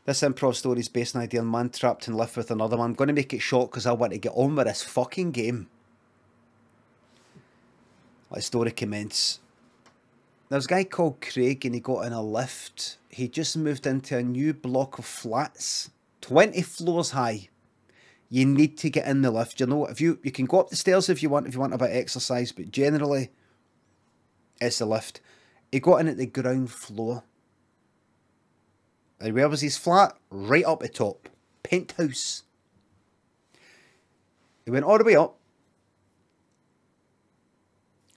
This improv story is based on an idea of a man trapped in a lift with another man. I'm going to make it short because I want to get on with this fucking game. Let the story commence. There's a guy called Craig and he got in a lift. He just moved into a new block of flats, 20 floors high. You need to get in the lift. You know, if you can go up the stairs if you want a bit of exercise, but generally it's the lift. He got in at the ground floor. And where was his flat? Right up the top. Penthouse. He went all the way up.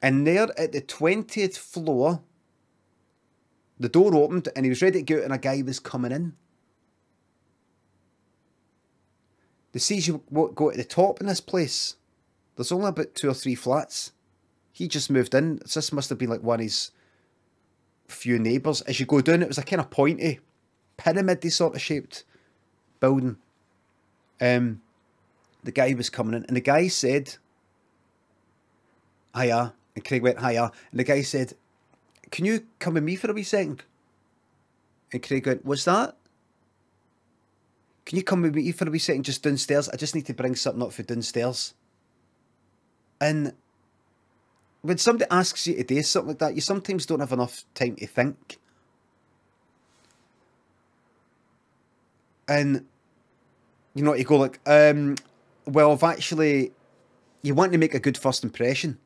And there at the 20th floor, the door opened and he was ready to go out and a guy was coming in. They see you go to the top in this place. There's only about 2 or 3 flats. He just moved in. This must have been like one of his few neighbours. As you go down, it was a kind of pointy, pyramid sort of shaped building. The guy was coming in and the guy said, hiya. And Craig went, hiya. And the guy said, can you come with me for a wee second? And Craig went, what's that? Can you come with me for a wee second just downstairs? I just need to bring something up for downstairs. And when somebody asks you to do something like that, you sometimes don't have enough time to think. And, you know, you go like, well, I've actually, you want to make a good first impression.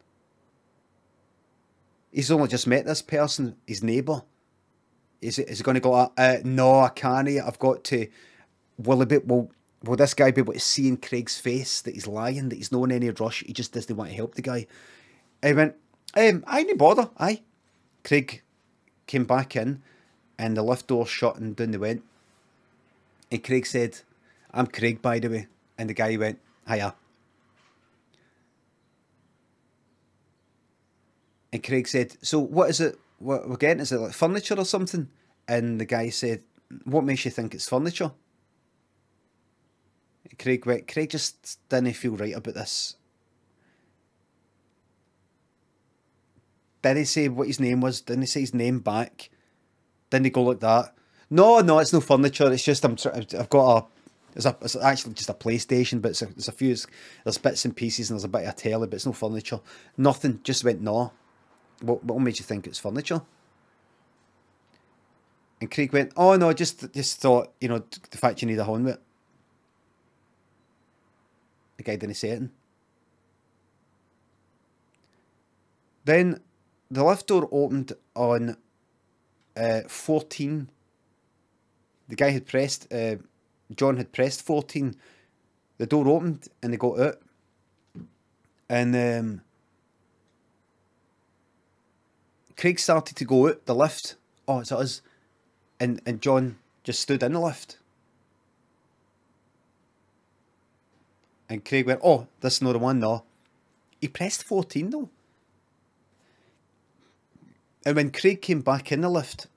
He's only just met this person, his neighbour. Is he going to go, no, I can't. I've got to, will this guy be able to see in Craig's face that he's lying, that he's not in any rush, he just doesn't want to help the guy? I went, aye, no bother, aye. Craig came back in and the lift door shut and down they went. And Craig said, I'm Craig, by the way. And the guy went, hiya. And Craig said, so what is it, what we're getting? Is it like furniture or something? And the guy said, what makes you think it's furniture? And Craig went, Craig just didn't feel right about this. Didn't he say what his name was? Didn't he say his name back? Didn't he go like that? No, it's no furniture. It's just I've got it's actually just a PlayStation, but there's bits and pieces and there's a bit of a telly, but it's no furniture. Nothing. Just went no. What made you think it's furniture? And Craig went, oh no, just thought, you know, the fact you need a home with it. The guy didn't say anything. Then the lift door opened on 14. The guy had pressed, John had pressed 14. The door opened and they got out. And Craig started to go out the lift. Oh, it's us. And John just stood in the lift. And Craig went, oh, this is not the one, no. He pressed 14 though. And when Craig came back in the lift,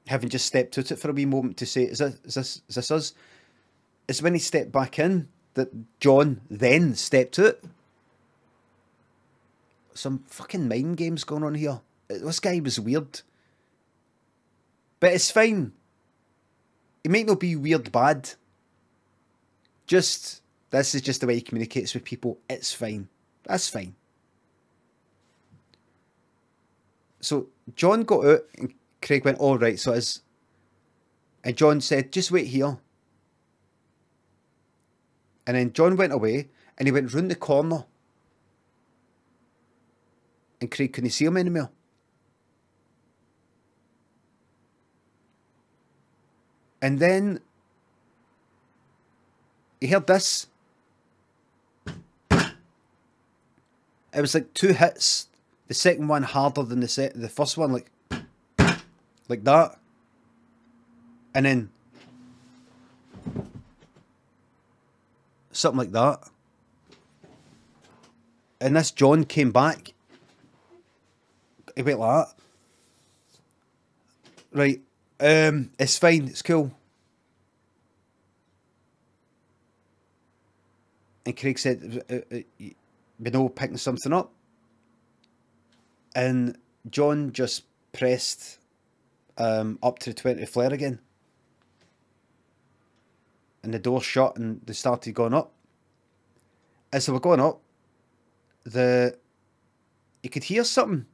having just stepped out it for a wee moment to say, is this us? It's when he stepped back in that John then stepped out. Some fucking mind games going on here. This guy was weird. But it's fine. He might not be weird bad. This is just the way he communicates with people. It's fine. That's fine. So John got out and Craig went, all right, so it is. And John said, just wait here. And then John went away and he went round the corner. And Craig couldn't see him anymore. And then he heard this. It was like 2 hits. The second one harder than the first one, like that. And then something like that. And this John came back. He went like that. Right. It's fine, it's cool. And Craig said, we know picking something up. And John just pressed up to the 20th flare again. and the door shut, and they started going up. As they were going up, you could hear something.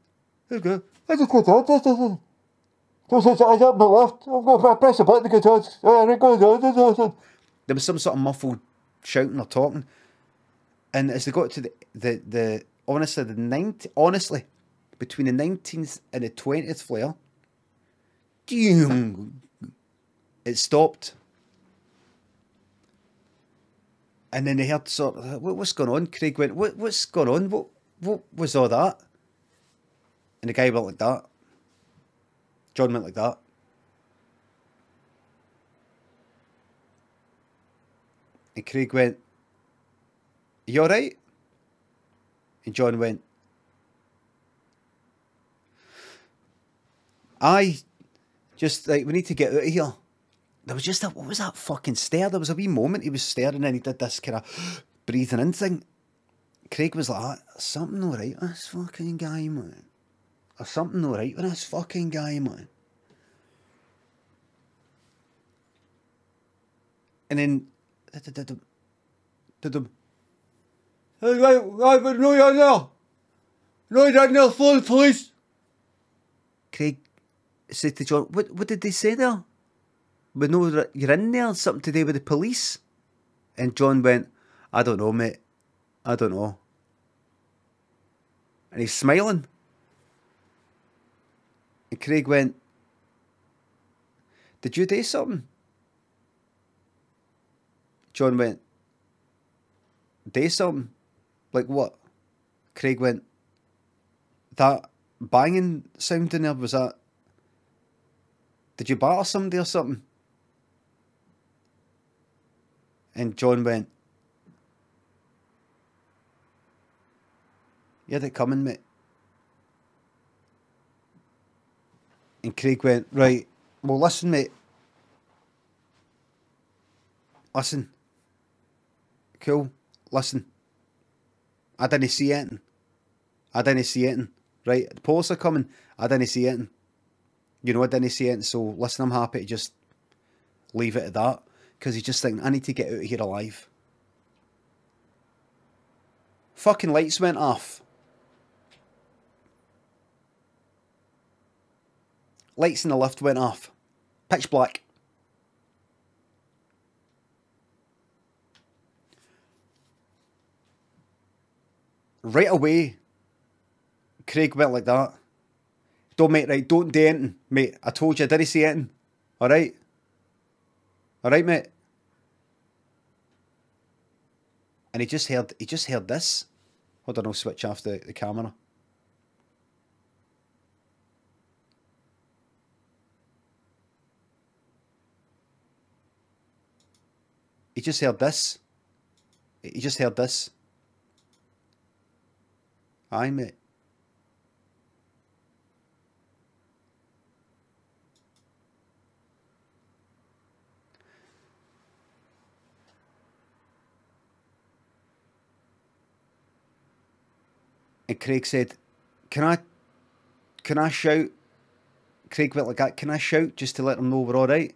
There you go. I just go down. I got my left. I'm going to press the button to get on. There was some sort of muffled shouting or talking. And as they got to the honestly, between the 19th and the 20th flare, it stopped. And then they heard sort of, what's going on? Craig went, what's going on? What was all that? And the guy went like that. John went like that. And Craig went, you alright? And John went, just like, we need to get out of here. There was just what was that fucking stare? There was a wee moment he was staring and he did this kind of breathing in thing. Craig was like, something alright with this fucking guy, man. Or something alright with this fucking guy, man. And then, hey, right, but no, you're there. No, you're in there, phone, police. Craig said to John, what did they say there? But no, you're in there, something to do with the police? And John went, I don't know, mate. I don't know. And he's smiling. And Craig went, did you do something? John went, do something? Like what? Craig went, that banging sound in there, was that, did you batter somebody or something? And John went, you had it coming, mate. And Craig went, right, well, listen, mate. Listen. Cool. Listen. I didn't see anything. I didn't see anything. Right? The police are coming. I didn't see anything. You know, I didn't see anything. So, listen, I'm happy to just leave it at that. Because he's just thinking, I need to get out of here alive. Fucking lights went off. Lights in the lift went off. Pitch black. Right away, Craig went like that. Don't, mate, right, don't do anything. Mate, I told you I didn't see anything. Alright? Alright, mate? And he just heard this. Hold on, I'll switch off the camera. He just heard this. He just heard this. Aye, mate. And Craig said, can I shout? Craig went like that, can I shout just to let them know we're alright?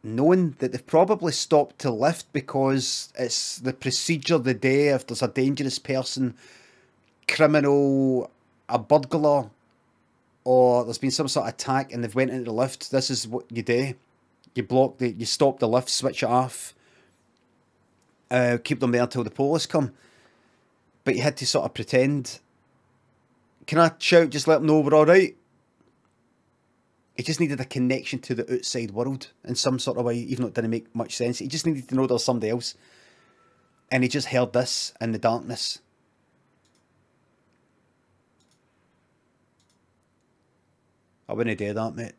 Knowing that they've probably stopped to lift because it's the procedure of the day if there's a dangerous person, criminal, a burglar, or there's been some sort of attack and they've went into the lift. This is what you do. You stop the lift, switch it off, keep them there until the police come. But you had to sort of pretend. Can I shout, just let them know we're alright? He just needed a connection to the outside world in some sort of way, even though it didn't make much sense. He just needed to know there was somebody else. And he just heard this in the darkness. I wouldn't do that, mate.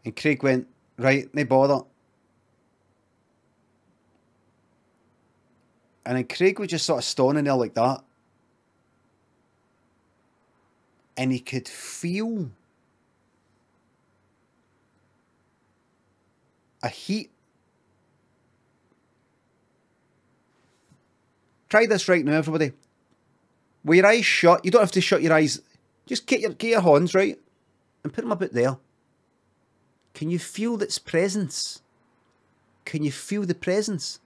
And Craig went, right, no bother. And then Craig was just sort of standing there like that. And he could feel a heat. Try this right now, everybody. With your eyes shut, you don't have to shut your eyes. Just get your hands, right? and put him about there. Can you feel its presence? Can you feel the presence?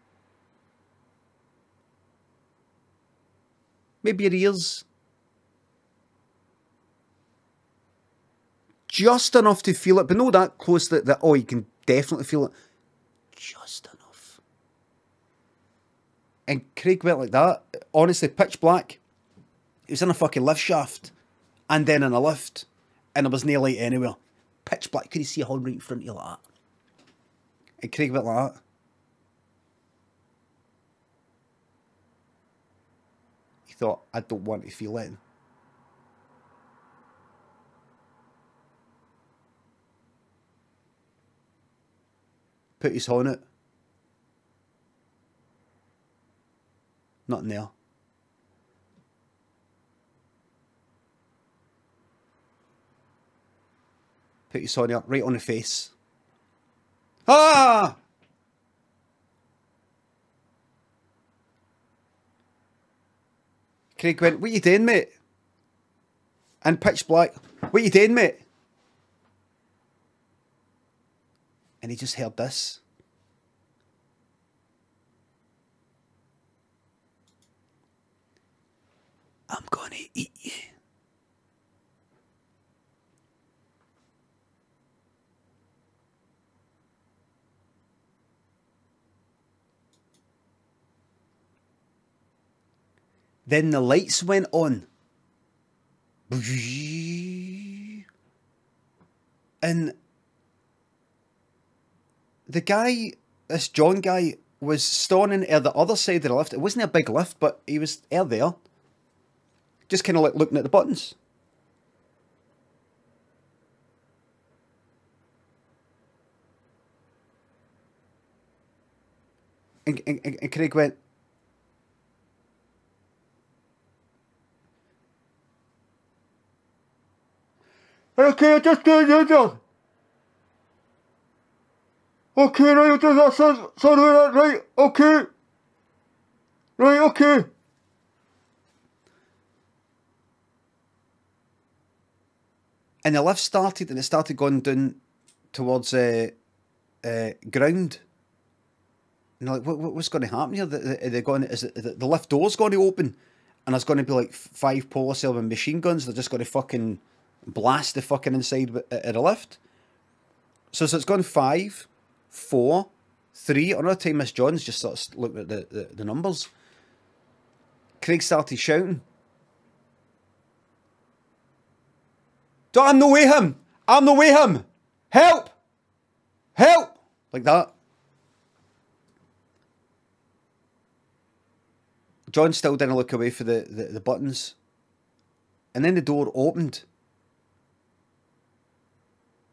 Maybe your ears. Just enough to feel it, but not that close that oh, you can definitely feel it. Just enough. And Craig went like that. Honestly, pitch black. He was in a fucking lift shaft. And then in a lift. And there was no light anywhere. Pitch black. Could you see a horn right in front of you like that? And Craig went like that. He thought, I don't want to feel it. Put his horn out. Nothing there. Put his horn out right on the face. Ah! Craig went, what you doing, mate? And pitch black, what you doing, mate? And he just heard this. I'm gonna eat you. Then the lights went on. And the guy, this John guy, was standing at the other side of the lift. It wasn't a big lift, but he was there. Just kind of like looking at the buttons. And Craig went, okay, just do it. Okay, right, that's sorry, right, okay. Right, okay. And the lift started, and it started going down towards ground. And they're like, what's going to happen here? The lift door's going to open, and there's going to be like 5 police with machine guns. They're just going to fucking blast the fucking inside of the lift. So it's gone 5, 4, 3. Another time, Miss Johns just sort of looked at the numbers. Craig started shouting, I'm no way him! I'm no way him! Help! Help! Like that. John still didn't look away for the buttons. And then the door opened.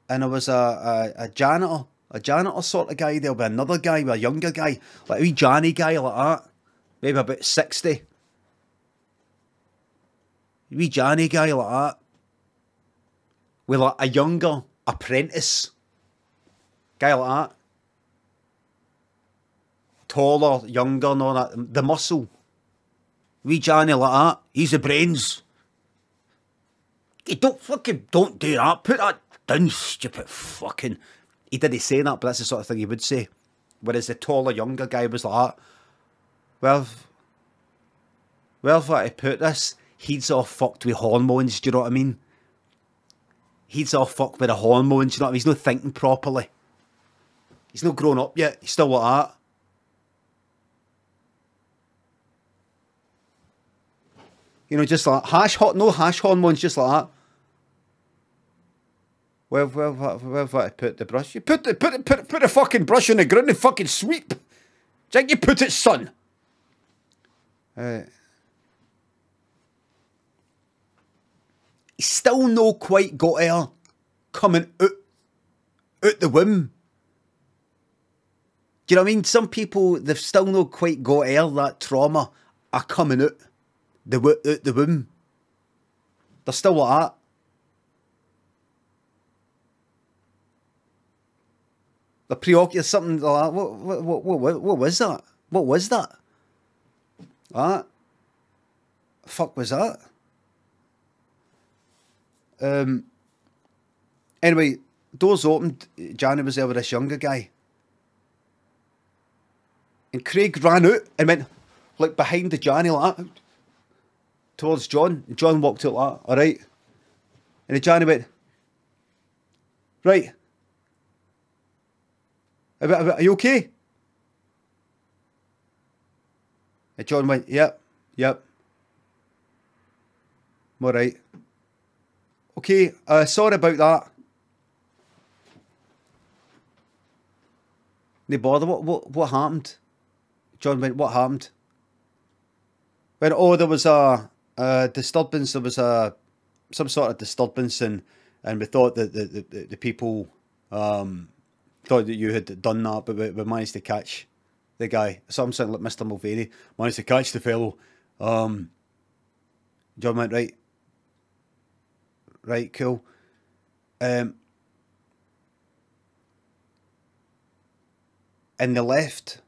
And there was a janitor sort of guy. There'll be another guy, a younger guy, like a wee Johnny guy like that. Maybe about 60. A wee Johnny guy like that. With like a younger apprentice. Guy like that. Taller, younger and all that. The muscle. Wee Johnny like that. He's the brains. Hey, don't do that. Put that down, stupid fucking. He didn't say that, but that's the sort of thing he would say. Whereas the taller, younger guy was like that. Well, if I put this, he's all fucked with hormones, do you know what I mean? He's all fucked with the hormones, you know what I mean? He's not thinking properly. He's not grown up yet. He's still like that. You know, just like no hash hormones, just like that. Where have I put the brush? You put the fucking brush on the ground and fucking sweep. Just you put it, son. He's still no quite got air coming out the womb. Do you know what I mean? Some people, they've still no quite got air, that trauma are coming out the womb. They're still like that. They're preoccupied, something like that. What was that? What was that? What the fuck was that? Anyway, doors opened. Johnny was there with this younger guy. And Craig ran out and went, like, behind the Johnny, like that, towards John. And John walked out like that, alright? And the Johnny went, right. Are you okay? And John went, yep. I'm alright. Okay, sorry about that. No bother, what happened? John went, what happened? Went, oh, there was a disturbance, there was some sort of disturbance, and we thought that the people thought that you had done that, but we managed to catch the guy. Something like Mr. Mulvaney managed to catch the fellow. John went, right, cool. And they left.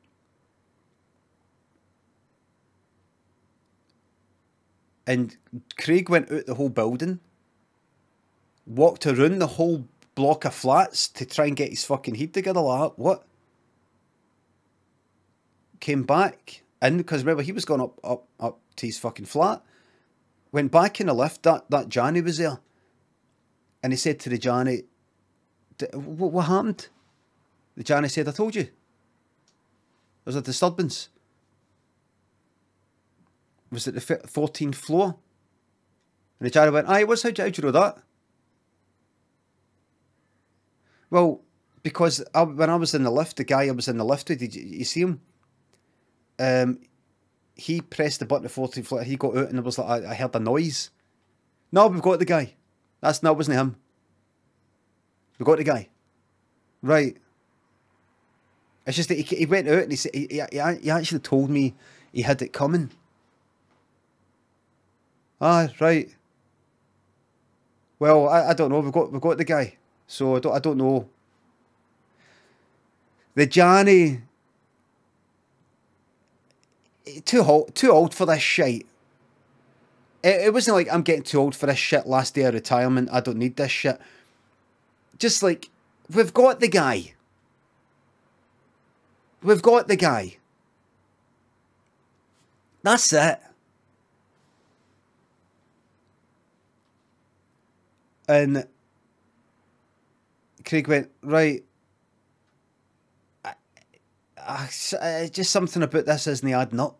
And Craig went out the whole building, walked around the whole block of flats to try and get his fucking head together. Like, what? Came back in, because remember, he was going up to his fucking flat. Went back in the lift, that Johnny was there. And he said to the Johnny, what happened? The Johnny said, I told you. There was a disturbance. Was it the 14th floor? And the Johnny went, aye, how'd you know that? Well, because when I was in the lift, the guy I was in the lift with, did you see him? He pressed the button at 14th floor, he got out, and it was like, I heard a noise. No, we've got the guy. That wasn't him. We got the guy. Right. It's just that he went out and he said, he actually told me he had it coming. Ah, right. Well, I don't know. We've got the guy. So I don't know. The Johnny, too old for this shit. It wasn't like, I'm getting too old for this shit, last day of retirement, I don't need this shit. Just like, we've got the guy. We've got the guy. That's it. And Craig went, right. Just something about this isn't adding up.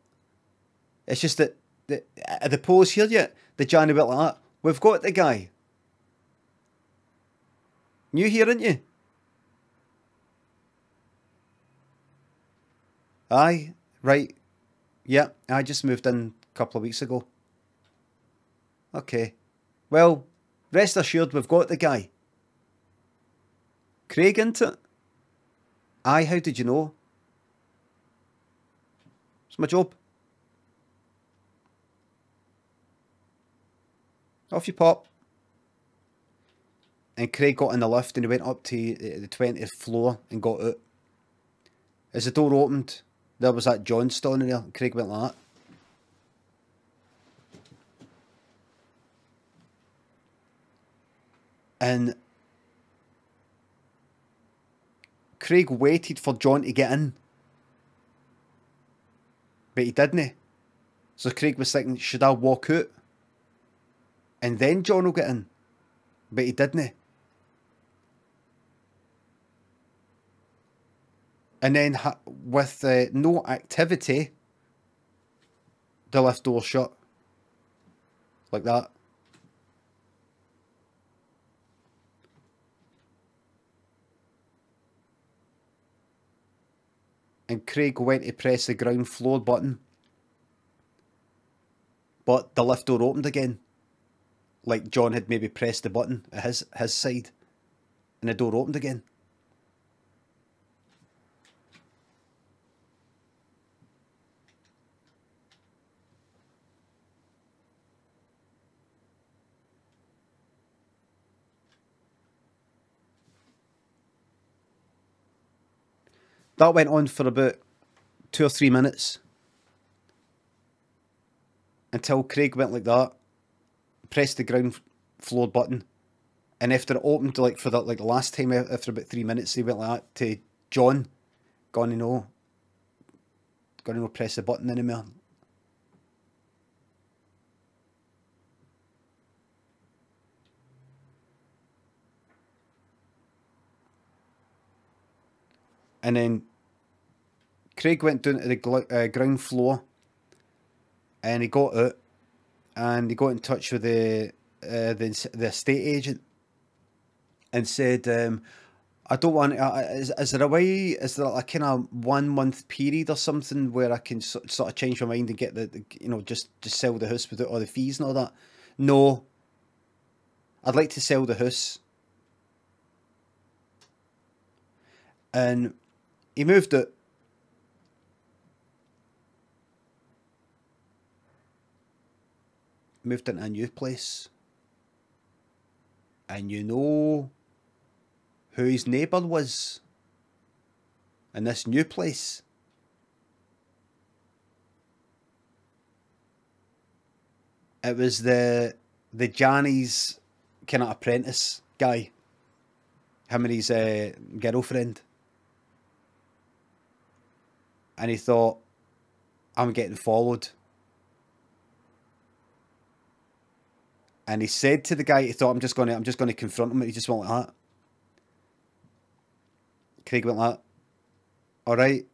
It's just that the police here yet? The Johnny went like that. We've got the guy. New here, aren't you? Aye, right. Yeah, I just moved in a couple of weeks ago. Okay. Well, rest assured, we've got the guy. Craig, ain't it? Aye, how did you know? It's my job. Off you pop. And Craig got in the lift and he went up to the 20th floor and got out. As the door opened, there was that John standing there. Craig went like that. And Craig waited for John to get in. But he didn't. So Craig was thinking, should I walk out? And then John will get in. But he didn't. And then with no activity, the lift door shut. Like that. And Craig went to press the ground floor button. But the lift door opened again. Like John had maybe pressed the button at his side. And the door opened again. That went on for about 2 or 3 minutes. Until Craig went like that. Pressed the ground floor button. And after it opened, like for the last time, after about 3 minutes, they went like that to John, gonna no press the button anymore. And then Craig went down to the ground floor, and he got out, and he got in touch with the estate agent, and said, "I don't want. Is there a way? Is there a kind of 1 month period or something where I can sort of change my mind and get the just sell the house without all the fees and all that?" No, I'd like to sell the house, and he moved it. Moved into a new place, and you know who his neighbour was in this new place? It was the Johnny's kind of apprentice guy, him and his girlfriend, and he thought, I'm getting followed. And he said to the guy, he thought, I'm just gonna confront him. He just went like that. Craig went like that. All right.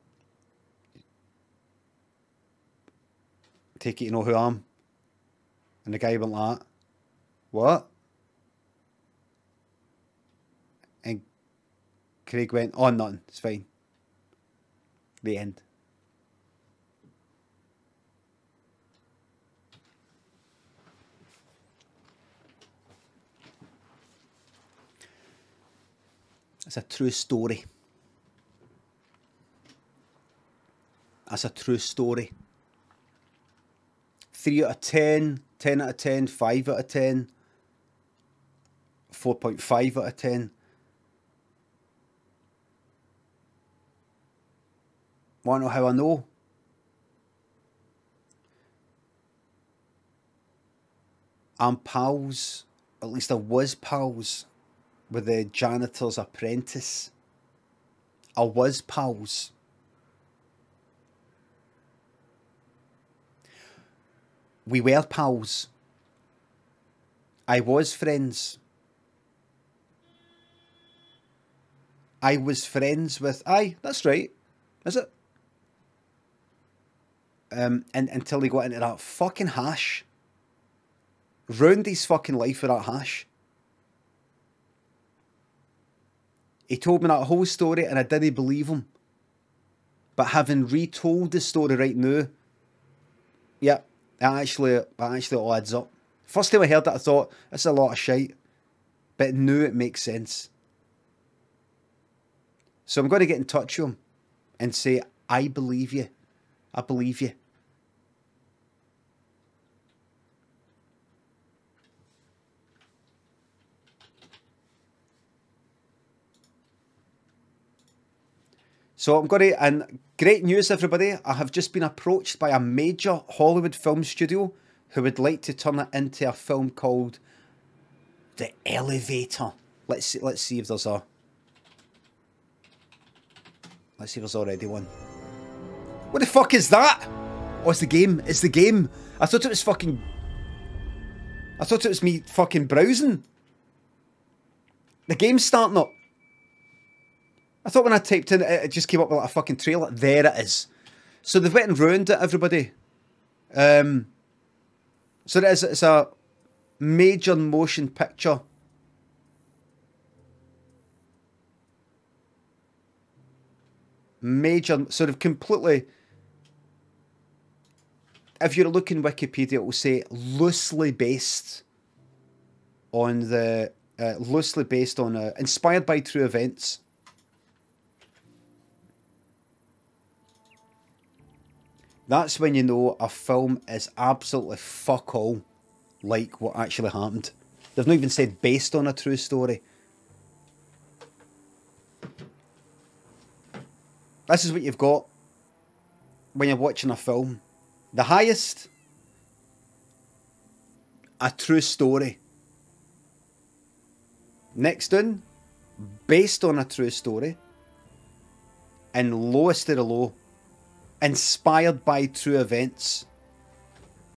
Take it you know who I am. And the guy went like that. What? And Craig went, oh, nothing. It's fine. The end. It's a true story. That's a true story. 3 out of 10, 10 out of 10, 5 out of 10, 4.5 out of 10. Want to know how I know? I'm pals, at least I was pals, with the janitor's apprentice. I was pals. We were pals. I was friends. I was friends with... Aye, that's right. Is it? And until he got into that fucking hash. Ruined his fucking life with that hash. He told me that whole story and I didn't believe him. But having retold the story right now, yeah, that actually all adds up. First time I heard that, I thought, this is a lot of shite. But now it makes sense. So I'm going to get in touch with him and say, I believe you. I believe you. So I'm going to, and great news everybody, I have just been approached by a major Hollywood film studio who would like to turn it into a film called The Elevator. Let's see if there's already one. What the fuck is that? Oh, it's the game. It's the game. I thought it was me fucking browsing. The game's starting up. I thought when I typed in it just came up with like a fucking trailer. There it is. So they've went and ruined it, everybody. So it's a major motion picture. Sort of completely... If you're looking Wikipedia, it will say loosely based on inspired by true events. That's when you know a film is absolutely fuck all like what actually happened. They've not even said based on a true story. This is what you've got when you're watching a film. The highest, a true story. Next one, based on a true story. And lowest of the low, inspired by true events.